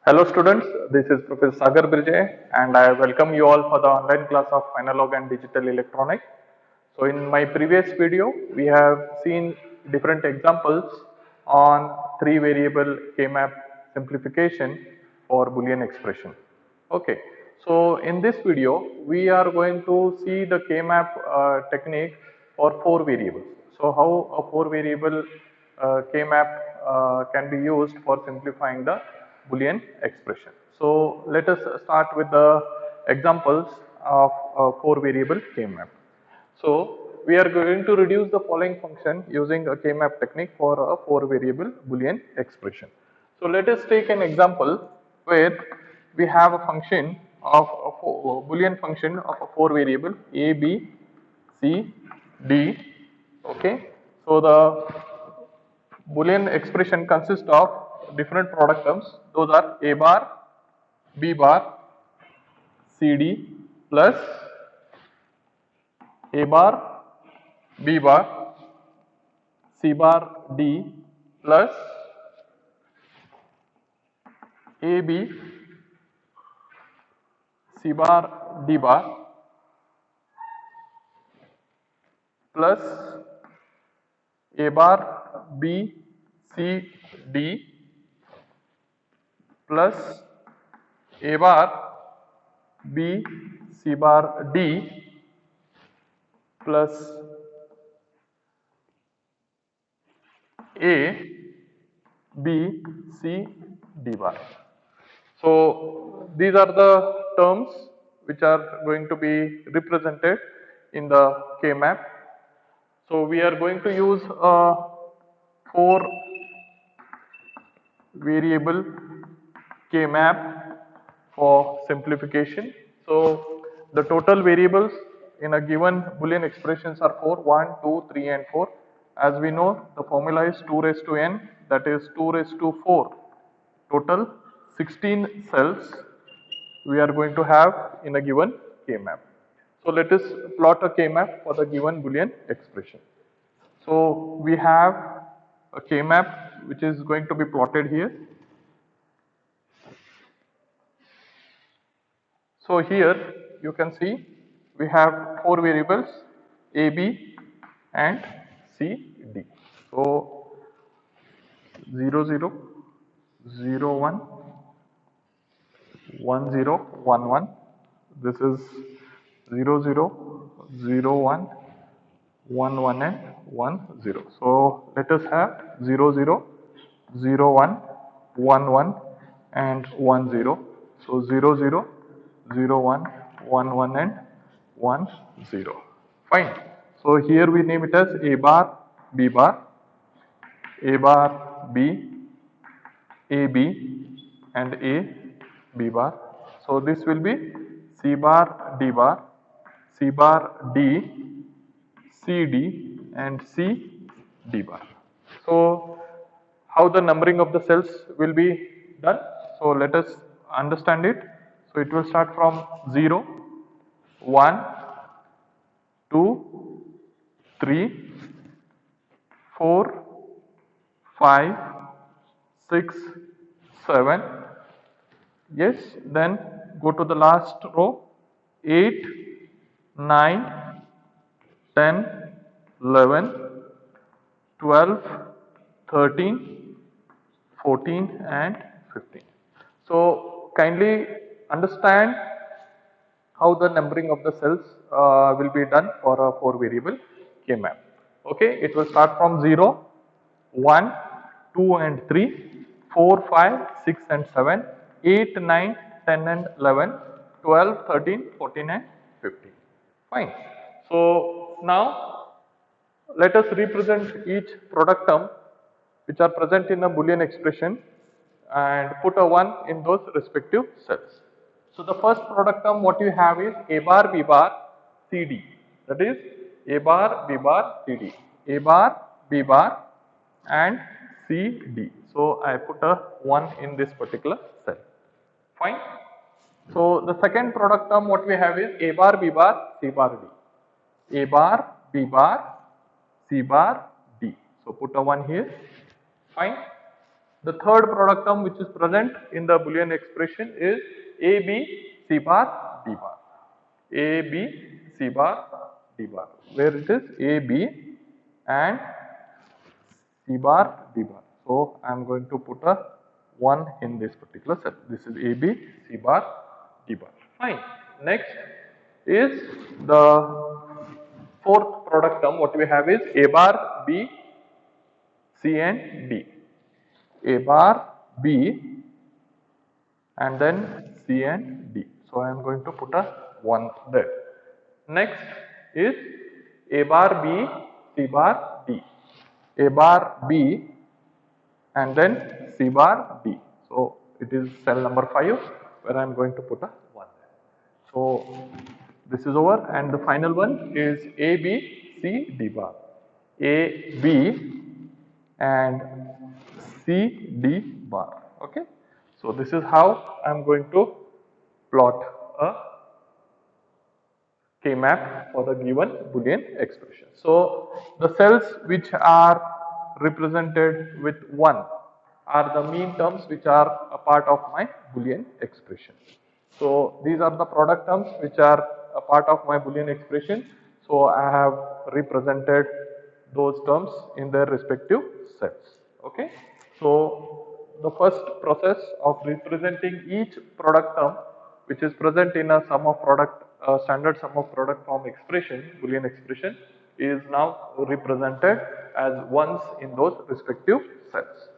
Hello students, this is Professor Sagar Birje and I welcome you all for the online class of Analog and Digital Electronics. So in my previous video, we have seen different examples on three variable K-map simplification for Boolean expression. Okay, so in this video, we are going to see the K-map technique for four variables. So how a four variable K-map can be used for simplifying the Boolean expression. So let us start with the examples of a four variable K-map. So we are going to reduce the following function using a K-map technique for a four variable Boolean expression. So let us take an example where we have a function of a Boolean function of a four variable a, b, c, d. Okay. So the Boolean expression consists of different product terms. Those are a bar, b bar, cd plus a bar, b bar, c bar, d plus ab, c bar, d bar plus a bar, b, c, d plus a bar, b, c bar, d plus a, b, c, d bar. So these are the terms which are going to be represented in the K map. So we are going to use a four variable K map for simplification. So the total variables in a given Boolean expressions are 4, 1, 2, 3 and 4. As we know, the formula is 2 raised to n, that is 2 raised to 4. Total 16 cells we are going to have in a given K map. So let us plot a K map for the given Boolean expression. So we have a K map which is going to be plotted here. So here you can see we have four variables a, b and c, d. So 0, 0, 0, 1, 1, 0, 1, 1. This is 0, 0, 0, 1, 1, 1 and 1, 0. So let us have 0, 0, 0, 1, 1, 1 and 1, 0. So 0, 0, 0, 1, 1, 1 and 1, 0. Fine. So here we name it as A bar, B bar, A bar, B, A, B and A, B bar. So this will be C bar, D bar, C bar, D, CD and CD bar. So how the numbering of the cells will be done? So let us understand it. So it will start from 0, 1, 2, 3, 4, 5, 6, 7. Yes, then go to the last row 8, 9, 10, 11, 12, 13, 14 and 15. So kindly understand how the numbering of the cells will be done for a four variable K map. Okay, it will start from 0, 1, 2 and 3, 4, 5, 6 and 7, 8, 9, 10 and 11, 12, 13, 14 and 15. Fine. So now let us represent each product term which are present in a Boolean expression and put a 1 in those respective cells. So the first product term what you have is A bar, B bar, CD. That is A bar, B bar, CD. A bar, B bar and CD. So I put a 1 in this particular cell. Fine. So the second product term what we have is A bar, B bar, C bar, D. A bar, B bar, C bar, D. So put a 1 here. Fine. The third product term which is present in the Boolean expression is AB C bar D bar. AB C bar D bar, where it is AB and C bar D bar. So I am going to put a 1 in this particular cell. This is AB C bar D bar. Fine. Next is the fourth product term. What we have is A bar B C and D. A bar B and then C and D. So I am going to put a 1 there. Next is A bar B C bar D. A bar B and then C bar D. So it is cell number 5 where I am going to put a 1 there. So this is over, and the final one is A B C D bar. A B and C D bar. Okay. So this is how I am going to plot a K-map for the given Boolean expression. So the cells which are represented with 1 are the mean terms which are a part of my Boolean expression. So these are the product terms which are a part of my Boolean expression. So I have represented those terms in their respective cells. Okay. So the first process of representing each product term which is present in a sum of product standard sum of product form expression, Boolean expression, is now represented as ones in those respective cells.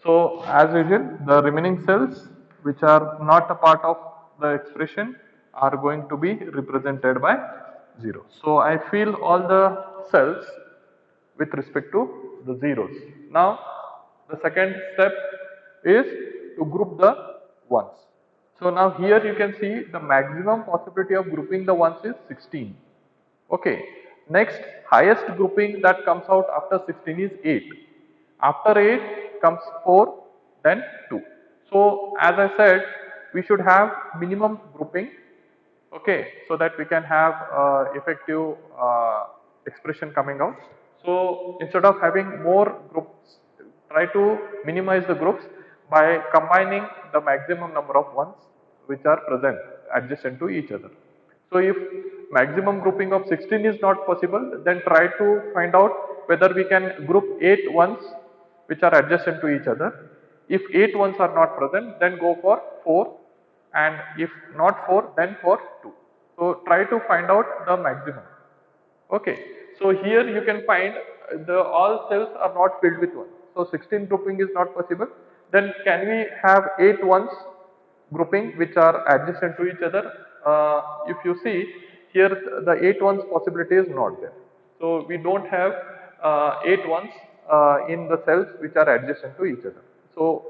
So as usual, the remaining cells which are not a part of the expression are going to be represented by 0. So I fill all the cells with respect to the zeros. Now the second step is to group the ones. So now here you can see the maximum possibility of grouping the ones is 16. Okay. Next, highest grouping that comes out after 16 is 8. After 8 comes 4, then 2. So as I said, we should have minimum grouping, okay, so that we can have effective expression coming out. So instead of having more groups, try to minimize the groups by combining the maximum number of ones which are present adjacent to each other. So if maximum grouping of 16 is not possible, then try to find out whether we can group 8 ones which are adjacent to each other. If 8 ones are not present, then go for 4, and if not 4, then for 2. So try to find out the maximum. Okay. So here you can find the all cells are not filled with 1. So 16 grouping is not possible. Then can we have 8 ones grouping which are adjacent to each other? If you see here, the 8 ones possibility is not there. So we don't have 8 ones in the cells which are adjacent to each other. So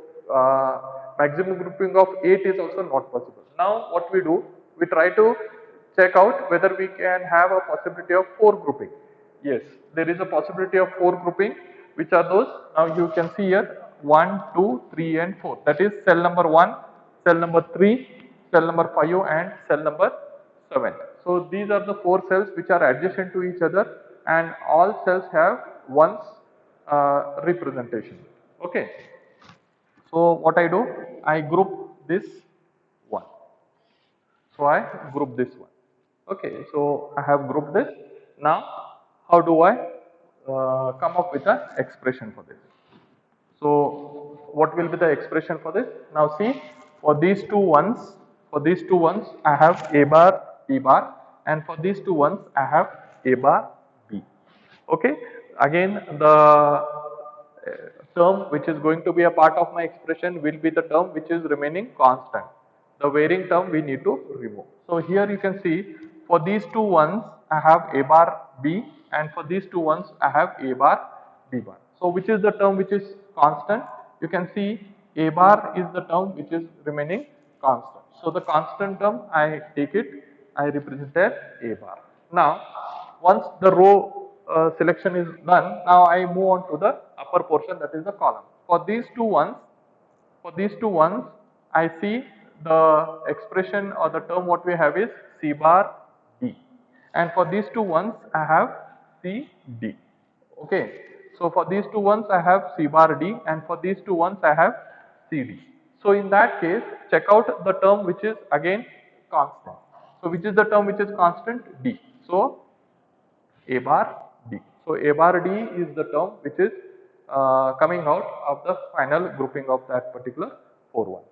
maximum grouping of 8 is also not possible. Now what we do, we try to check out whether we can have a possibility of 4 grouping. Yes, there is a possibility of 4 grouping. Which are those? Now you can see here 1, 2, 3 and 4. That is cell number 1, cell number 3, cell number 5 and cell number 7. So these are the 4 cells which are adjacent to each other, and all cells have ones representation. Okay. So what I do, I group this one. So I group this one. Okay, so I have grouped this. Now how do I come up with an expression for this? So what will be the expression for this? Now see, for these two ones, I have A bar, B bar, and for these two ones I have A bar, B. Okay, again the term which is going to be a part of my expression will be the term which is remaining constant. The varying term we need to remove. So here you can see, for these two ones I have A bar B, and for these two ones I have A bar B bar. So which is the term which is constant? You can see A bar is the term which is remaining constant. So the constant term, I take it, I represent as A bar. Now once the row selection is done, now I move on to the upper portion, that is the column. For these two ones, I see the expression or the term what we have is C bar D, and for these two ones I have C D. Okay, So for these two ones I have C bar D, and for these two ones I have CD. So in that case, check out the term which is again constant. So which is the term which is constant? D. So A bar D. So A bar D is the term which is coming out of the final grouping of that particular four ones.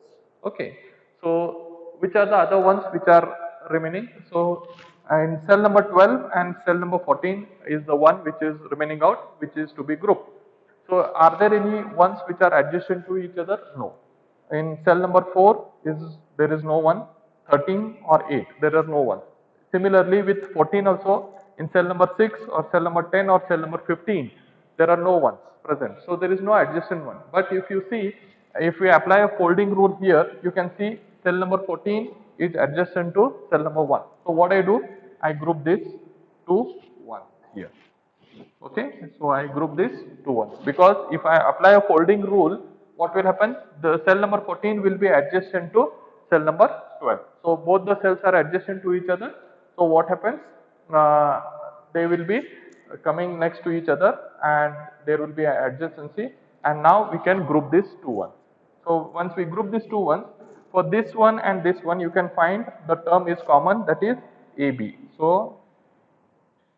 Okay. So which are the other ones which are remaining? So in cell number 12 and cell number 14 is the one which is remaining out, which is to be grouped. So are there any ones which are adjacent to each other? No. In cell number 4 there is no one, 13 or 8 there are no one. Similarly with 14 also, in cell number 6 or cell number 10 or cell number 15 there are no ones present. So there is no adjacent one. But if you see, if we apply a folding rule here, you can see cell number 14 is adjacent to cell number 1. So what I do, I group this to 1 here. Okay, so I group this to 1 because if I apply a folding rule, what will happen? The cell number 14 will be adjacent to cell number 12. So both the cells are adjacent to each other. So what happens? They will be coming next to each other and there will be adjacency, and now we can group this to 1. So once we group this to 1, for this one and this one you can find the term is common, that is AB. So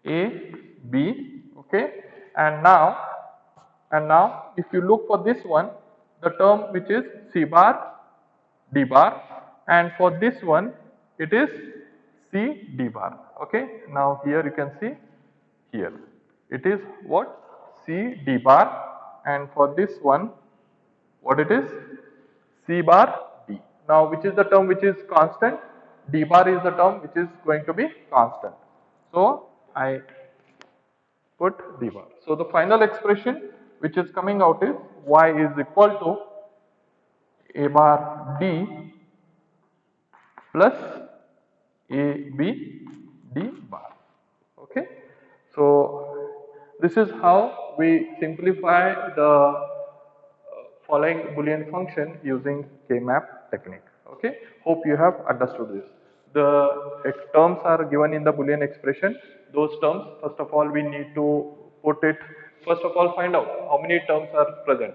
A, B, okay, and now if you look for this one, the term which is C bar, D bar, and for this one it is C, D bar, okay. Now here you can see, here it is what? C, D bar, and for this one what it is? C bar, D. Now which is the term which is constant? D bar is the term which is going to be constant. So I put D bar. So the final expression which is coming out is Y is equal to A bar D plus A B D bar. Okay. So this is how we simplify the following Boolean function using K-map technique. Okay. Hope you have understood this. The terms are given in the Boolean expression. Those terms, first of all, we need to put it, first of all, find out how many terms are present.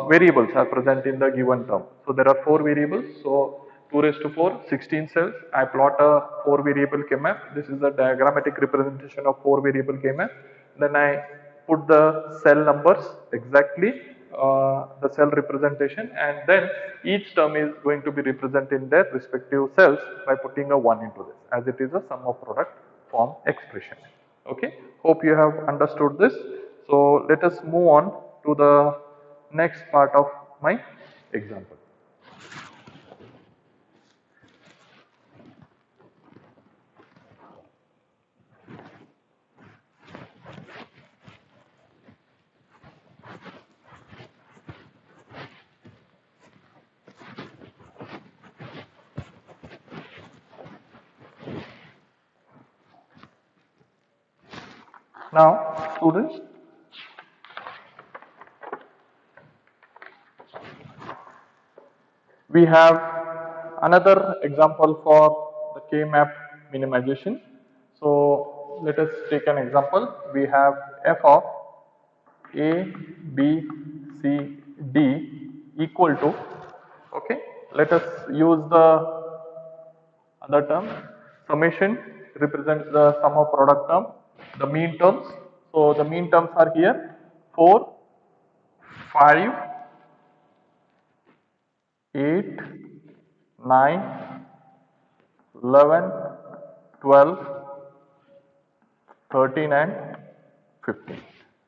Variables are present in the given term. So there are 4 variables. So 2 raised to 4, 16 cells. I plot a 4 variable K-map. This is a diagrammatic representation of 4 variable K-map. Then I put the cell numbers exactly, the cell representation, and then each term is going to be represented in their respective cells by putting a 1 into this, as it is a sum of product form expression. Okay, hope you have understood this. So let us move on to the next part of my example. Now, students, we have another example for the K-map minimization. So let us take an example. We have f of A, B, C, D equal to, okay, let us use the other term. Summation represents the sum of product term, the mean terms. So the mean terms are here 4, 5, 8, 9, 11, 12, 13 and 15.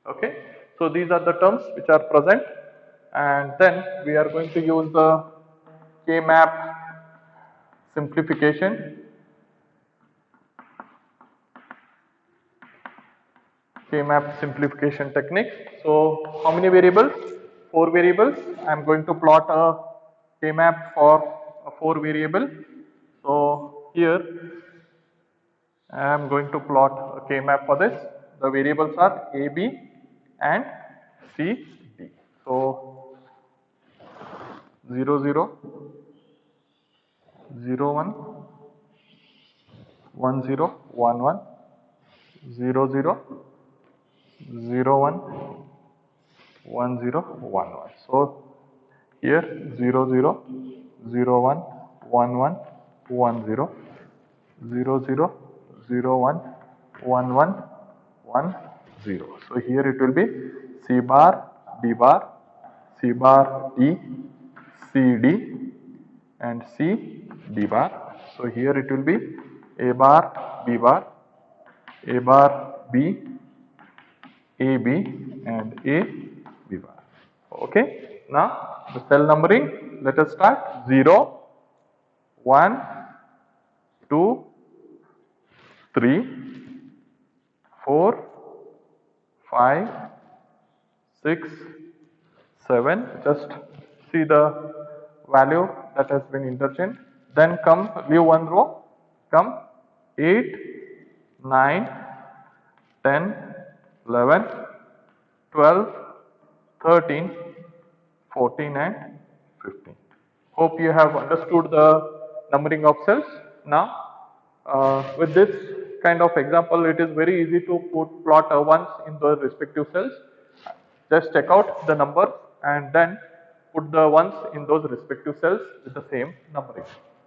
Okay. So these are the terms which are present, and then we are going to use the K-map simplification. K-map simplification technique. So how many variables? 4 variables. I am going to plot a K-map for a 4 variable. So here I am going to plot a K-map for this. The variables are A, B and C, D. So 0, 0, 0, 1, 1, 0, 1, 1, 0, 0, 0 1 1 0 1 1. So here 0 0 0 1 1 1 1 0 0 0 0 1 1 1 1 0. So here it will be C bar D bar C bar D C D and C D bar. So here it will be A bar B bar A bar B A B and A B bar. Okay. Now the cell numbering, let us start 0 1 2 3 4 5 6 7. Just see the value that has been interchanged. Then come leave one row, come 8 9 10 11 12 13 14 and 15. Hope you have understood the numbering of cells. Now with this kind of example, it is very easy to plot ones in the respective cells. Just check out the numbers and then put the ones in those respective cells with the same numbering.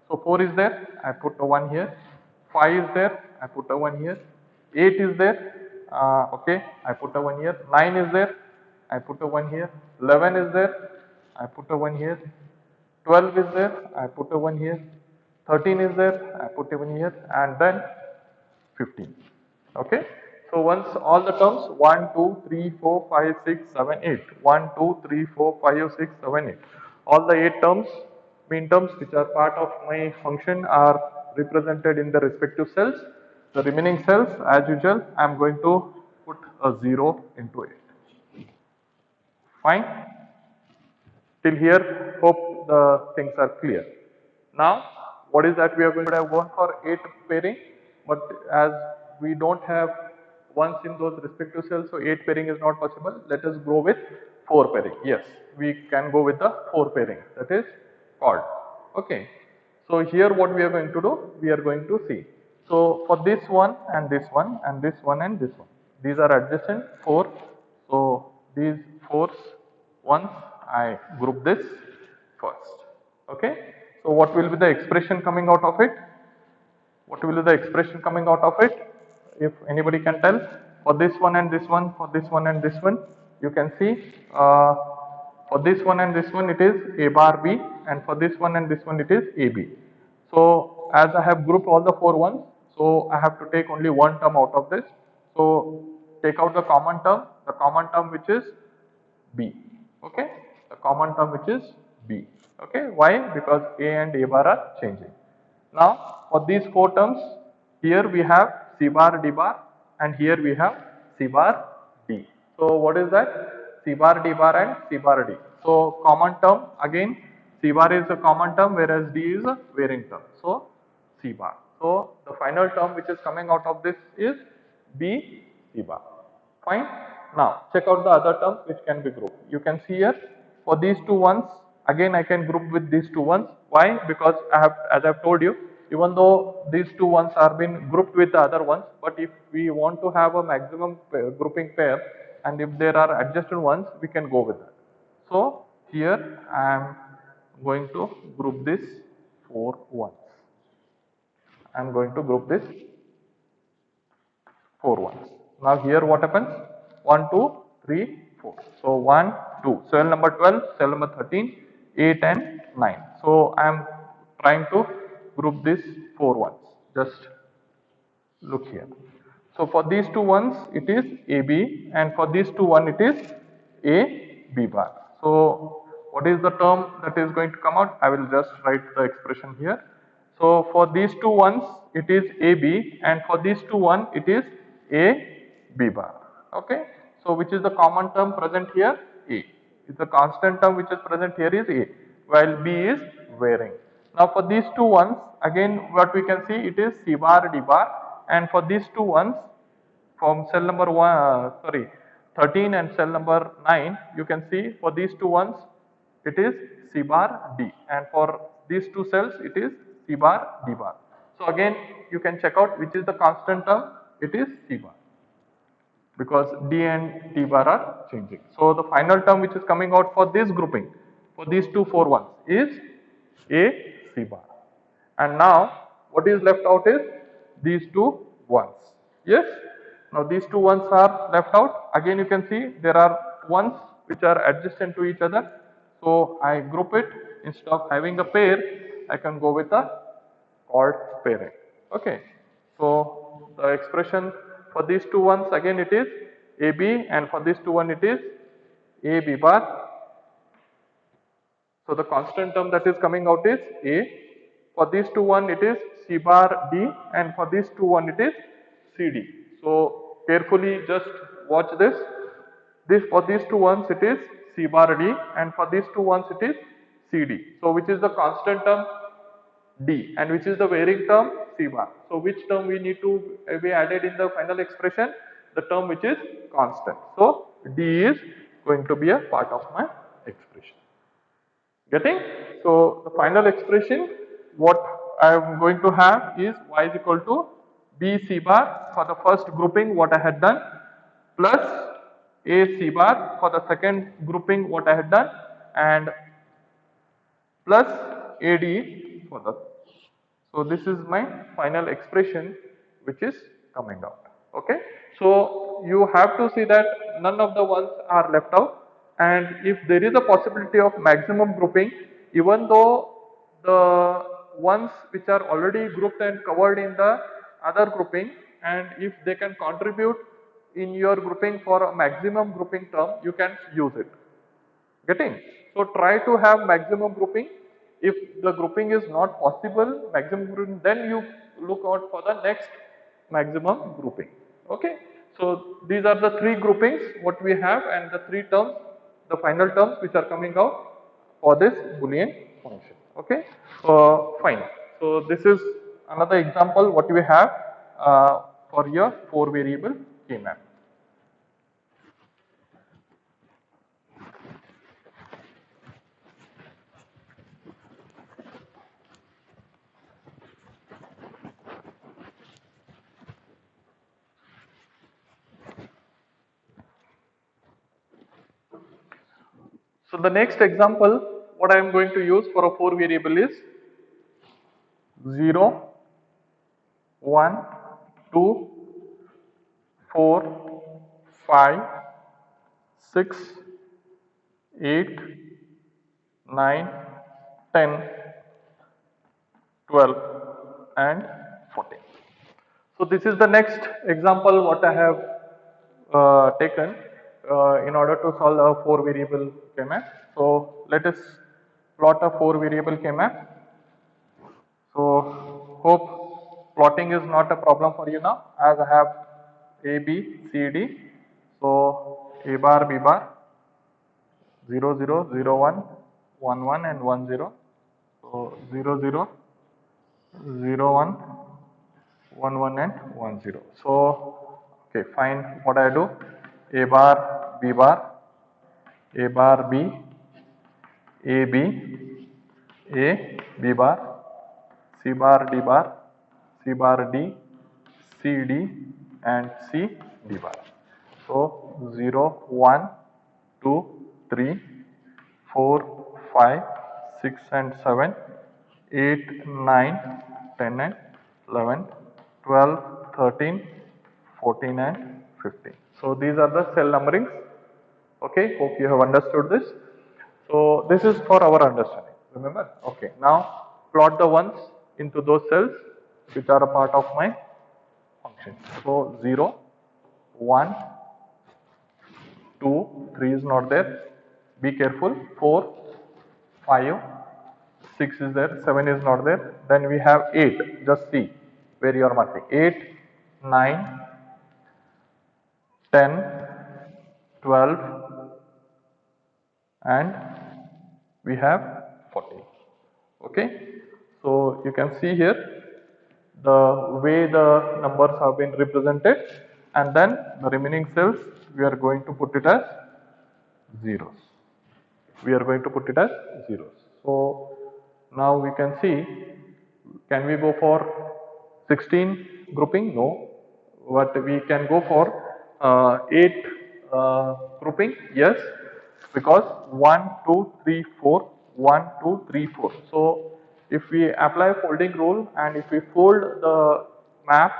So 4 is there, I put a 1 here. 5 is there, I put a 1 here. 8 is there, okay, I put a 1 here. 9 is there, I put a 1 here. 11 is there, I put a 1 here. 12 is there, I put a 1 here. 13 is there, I put a 1 here, and then 15. Okay. So once all the terms 1, 2, 3, 4, 5, 6, 7, 8. 1, 2, 3, 4, 5, 6, 7, 8. All the 8 terms, mean terms which are part of my function are represented in the respective cells. The remaining cells, as usual, I am going to put a 0 into it. Fine. Till here, hope the things are clear. Now, what is that we are going to have gone for 8 pairing, but as we don't have ones in those respective cells, so 8 pairing is not possible. Let us go with 4 pairing. Yes, we can go with the 4 pairing, that is called. Okay. So here what we are going to do, we are going to see. So for this one and this one and this one and this one, these are adjacent 4. So these 4s, once I group this first. Okay. So what will be the expression coming out of it? What will be the expression coming out of it? If anybody can tell, for this one and this one, for this one and this one, you can see for this one and this one it is A bar B, and for this one and this one it is AB. So as I have grouped all the 4 ones, so I have to take only one term out of this. So take out the common term which is B. Okay, the common term which is B. Okay, why? Because A and A bar are changing. Now for these 4 terms, here we have C bar D bar and here we have C bar D. So what is that? C bar D bar and C bar D. So common term, again C bar is a common term whereas D is a varying term. So C bar. So the final term which is coming out of this is B C bar. Fine. Now check out the other terms which can be grouped. You can see here for these 2 ones, again I can group with these 2 ones. Why? Because I have, as I have told you, even though these 2 ones are been grouped with the other ones, but if we want to have a maximum grouping pair and if there are adjacent ones, we can go with that. So here I am going to group this 4 ones. I am going to group this 4 ones. Now here what happens? 1, 2, 3, 4. So 1, 2. Cell number 12, cell number 13, 8 and 9. So I am trying to group these 4 ones. Just look here. So for these 2 ones it is AB, and for these 2 one it is AB bar. So what is the term that is going to come out? I will just write the expression here. So for these 2 ones it is AB, and for these 2 one it is AB bar. Okay. So which is the common term present here? A. Is the constant term which is present here is A, while B is varying. Now for these 2 ones, again what we can see, it is C bar D bar, and for these 2 ones from cell number 13 and cell number 9, you can see for these 2 ones it is C bar D, and for these 2 cells it is C bar D bar. So again you can check out which is the constant term, it is C bar. because D and D bar are changing. So the final term which is coming out for this grouping, for these two 4 ones, is A C bar. And now what is left out is these two ones. Yes. Now these two ones are left out. Again you can see there are ones which are adjacent to each other. So I group it. Instead of having a pair, I can go with a chord pairing. Okay. So the expression for these two ones again it is AB, and for these two one it is AB bar. So the constant term that is coming out is A. For these two one it is C bar D, and for these two one it is CD. So carefully just watch this. This for these two ones it is C bar D, and for these two ones it is CD. So which is the constant term? D, and which is the varying term? C bar. So which term we need to be added in the final expression? The term which is constant. So D is going to be a part of my expression. Getting? So the final expression what I am going to have is y is equal to B C bar for the first grouping what I had done, plus A C bar for the second grouping what I had done, and plus AD for the. So this is my final expression which is coming out. Okay. So you have to see that none of the ones are left out, and if there is a possibility of maximum grouping, even though the ones which are already grouped and covered in the other grouping, and if they can contribute in your grouping for a maximum grouping term, you can use it. Getting? So try to have maximum grouping. If the grouping is not possible, maximum grouping, then you look out for the next maximum grouping. Okay. So these are the three groupings what we have, and the three terms, the final terms which are coming out for this Boolean function. Okay. Fine. So this is another example what we have for your 4 variable K-map. So the next example what I am going to use for a 4 variable is 0, 1, 2, 4, 5, 6, 8, 9, 10, 12 and 14. So this is the next example what I have taken in order to solve a 4 variable K-map. So let us plot a 4 variable K-map. So hope plotting is not a problem for you now, as I have A, B, C, D. So A bar, B bar, 0, 0, 0, 1, 1, 1 and 1, 0. So 0, 0, 0, 1, 1, 1 and 1, 0. So okay, fine. What I do? A bar, B bar, A bar, B, A, B, A, B bar, C bar, D bar, C bar, D, C, D and C, D bar. So 0, 1, 2, 3, 4, 5, 6 and 7, 8, 9, 10 and 11, 12, 13, 14 and 15. So these are the cell numberings. Okay, hope you have understood this. So this is for our understanding, remember? Okay, now plot the ones into those cells which are a part of my function. So 0, 1, 2, 3 is not there, be careful, 4, 5, 6 is there, 7 is not there, then we have 8, just see where you are marking, 8, 9, 10, 12 and we have 14. Okay, so you can see here the way the numbers have been represented, and then the remaining cells we are going to put it as zeros. We are going to put it as zeros. So now we can see, can we go for 16 grouping? No, but we can go for 8 grouping? Yes, because 1, 2, 3, 4, 1, 2, 3, 4. So if we apply folding rule and if we fold the map,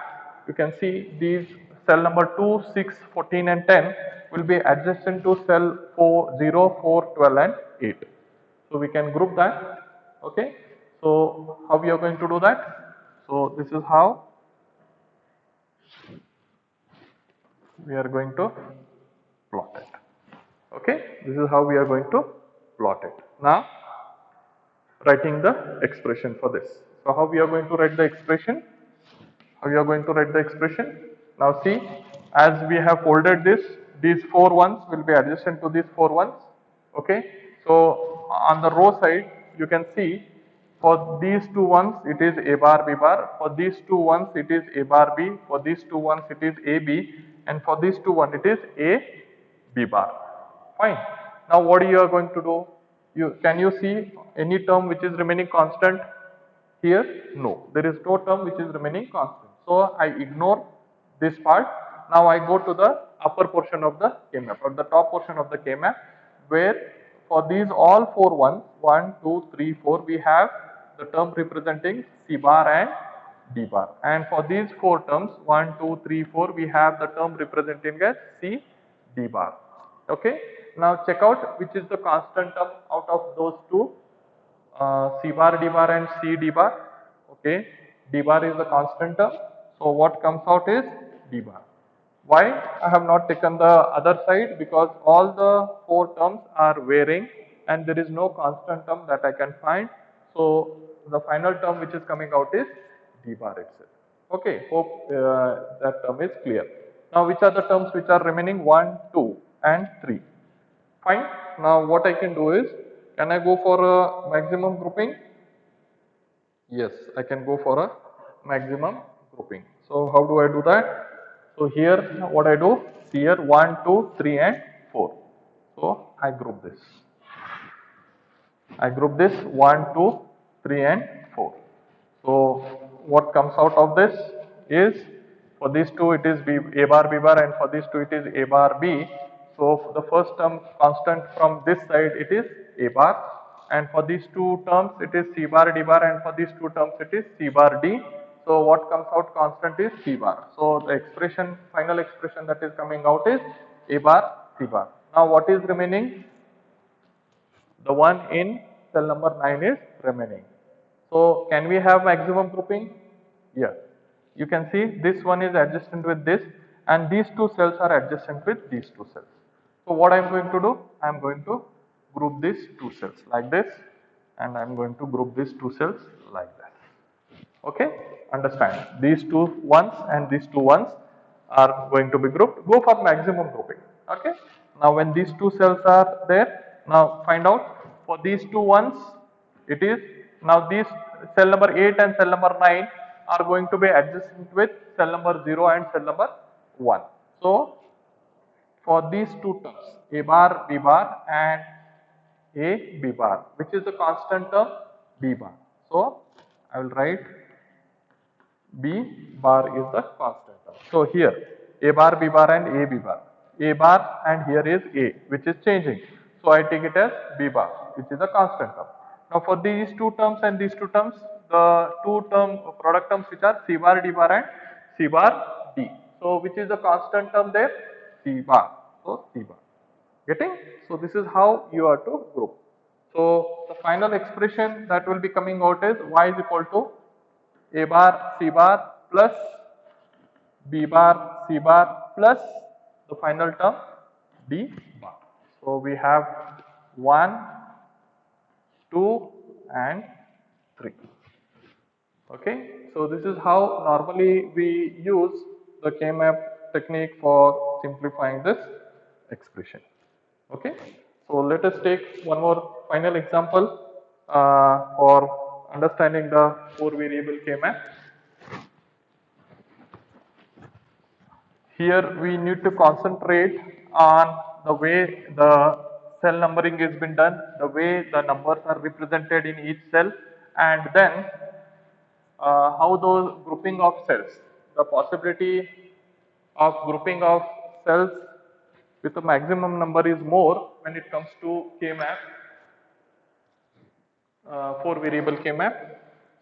you can see these cell number 2, 6, 14 and 10 will be adjacent to cell 4, 0, 4, 12 and 8. So we can group that. Okay. So how we are going to do that? So this is how we are going to plot it. Okay, this is how we are going to plot it. Now writing the expression for this. So how we are going to write the expression? How you are going to write the expression? Now see, as we have folded this, these 4 ones will be adjacent to these 4 ones. Okay, so on the row side you can see for these 2 ones it is A bar B bar, for these 2 ones it is A bar B, for these 2 ones it is A B, and for these 2 one it is A B bar. Fine. Now what you are going to do? Can you see any term which is remaining constant? Here, no, there is no term which is remaining constant. So I ignore this part. Now I go to the upper portion of the K-map or the top portion of the K-map, where for these all 4 ones, 1, 2, 3, 4, we have the term representing C bar and D bar. And for these 4 terms, 1, 2, 3, 4, we have the term representing as C, D bar. Okay. Now check out which is the constant term out of those two. C bar, D bar and C D bar. Okay, D bar is the constant term. So what comes out is D bar. Why I have not taken the other side? Because all the 4 terms are varying and there is no constant term that I can find. So the final term which is coming out is D bar itself. Okay, hope that term is clear. Now which are the terms which are remaining? 1, 2 and 3. Fine. Now what I can do is, can I go for a maximum grouping? Yes, I can go for a maximum grouping. So how do I do that? So here what I do, here 1, 2, 3 and 4. So I group this. I group this 1, 2, 3 and 4. So what comes out of this is, for these two it is A bar B bar and for these two it is A bar B. So for the first term constant from this side it is A bar, and for these two terms it is C bar D bar, and for these two terms it is C bar D. So what comes out constant is C bar. So the expression, final expression that is coming out is A bar C bar. Now what is remaining? The one in cell number 9 is remaining. So can we have maximum grouping? Yes. You can see this one is adjacent with this and these two cells are adjacent with these two cells. So what I am going to do? I am going to group these two cells like this and I am going to group these two cells like this. Okay, understand? These two ones and these two ones are going to be grouped. Go for maximum grouping. Okay. Now when these two cells are there, now find out for these two ones, it is now these cell number 8 and cell number 9 are going to be adjacent with cell number 0 and cell number 1. So for these two terms, A bar, B bar and A, B bar, which is the constant term? B bar. So I will write B bar is the constant term. So here A bar, B bar and A, B bar. A bar and here is A, which is changing. So I take it as B bar, which is a constant term. Now for these two terms and these two terms, the two term product terms which are C bar, D bar and C bar, D. So which is the constant term there? C bar. So C bar. Getting? So this is how you are to group. So the final expression that will be coming out is y is equal to A bar C bar plus B bar C bar plus the final term D bar. So we have 1, 2 and 3. Okay. So this is how normally we use the K-map technique for simplifying this expression. Okay. So let us take one more final example for understanding the 4 variable K-map. Here we need to concentrate on the way the cell numbering is been done, the way the numbers are represented in each cell, and then how those grouping of cells, the possibility of grouping of cells with the maximum number is more when it comes to K-map, 4 variable K-map.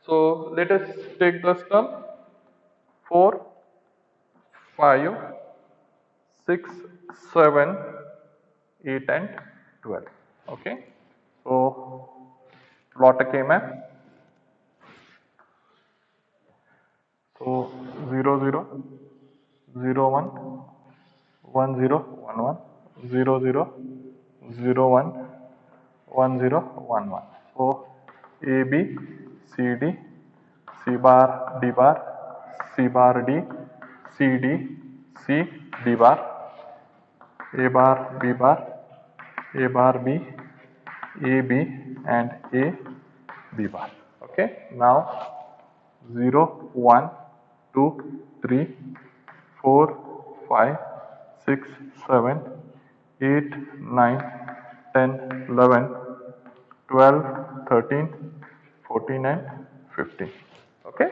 So let us take this term 4, 5, 6, 7, 8 and 12. Okay. So plot a K-map. So 0, 0, 0, 1, 1, 0, 1, 1, 0, 0, 0, 1, 1, 0, 1, 1. So A, B, C, D, C bar, D bar, C bar, D, C, D, C, D bar, A bar, B bar, A bar, B, A, B and A, B bar. Okay. Now 0, 1, 2, 3, 4, 5, 6, 7, 8, 9, 10, 11, 12, 13, 14 and 15. Okay.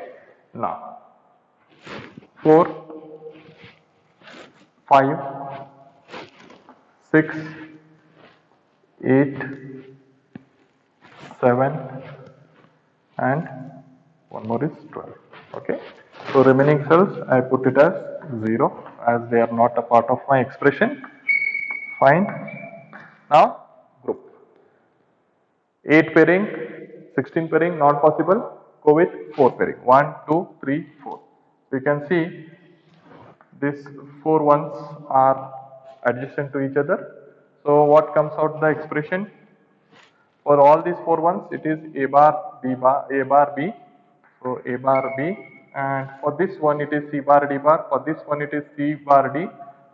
Now 4, 5, 6, 8, 7 and one more is 12. Okay. So remaining cells I put it as 0 as they are not a part of my expression. Fine. Now group. 8 pairing, 16 pairing not possible. Go with 4 pairing. 1, 2, 3, 4. So you can see these 4 ones are adjacent to each other. So what comes out the expression? For all these 4 ones, it is A bar, B bar, A bar, B. So A bar, B. And for this one, it is C bar, D bar. For this one, it is C bar, D.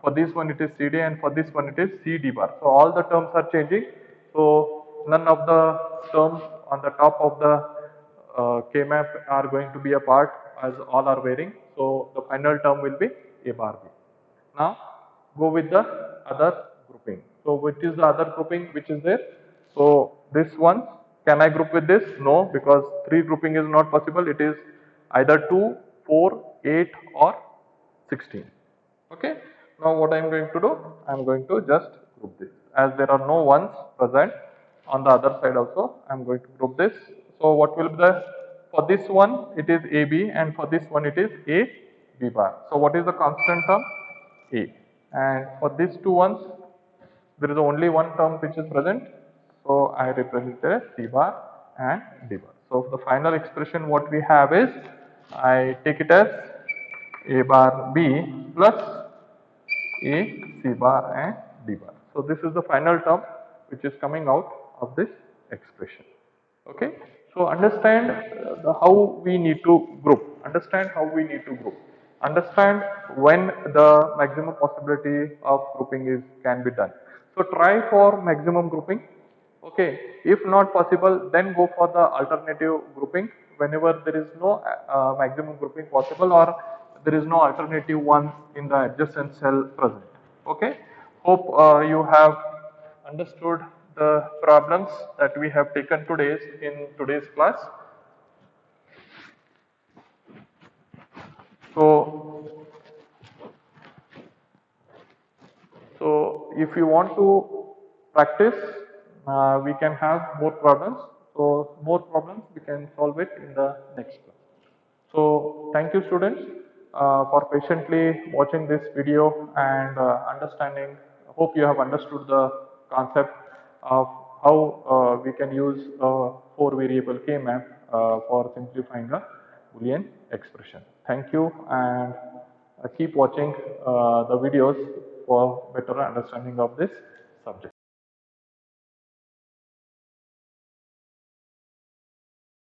For this one, it is C, D. And for this one, it is C, D bar. So all the terms are changing. So none of the terms on the top of the K-map are going to be a part as all are varying. So the final term will be A bar, B. Now go with the other grouping. So which is the other grouping which is there? So this one, can I group with this? No, because 3 grouping is not possible. It is either 2, 4, 8 or 16. Okay. Now what I am going to do? I am going to just group this. As there are no ones present on the other side also, I am going to group this. So what will be the, for this one it is AB and for this one it is A, B bar. So what is the constant term? A. And for these two ones, there is only one term which is present. So I represent it as C bar and D bar. So the final expression what we have is, I take it as A bar B plus A, C bar and D bar. So this is the final term which is coming out of this expression. Okay. So understand how we need to group. Understand how we need to group. Understand when the maximum possibility of grouping is can be done. So try for maximum grouping. Okay. If not possible, then go for the alternative grouping whenever there is no maximum grouping possible or there is no alternative one in the adjacent cell present. Okay. Hope you have understood the problems that we have taken in today's class. So if you want to practice, we can have more problems. So more problems we can solve it in the next class. So thank you students for patiently watching this video and understanding. I hope you have understood the concept of how we can use a 4 variable K-map for simplifying a Boolean expression. Thank you and keep watching the videos for better understanding of this subject.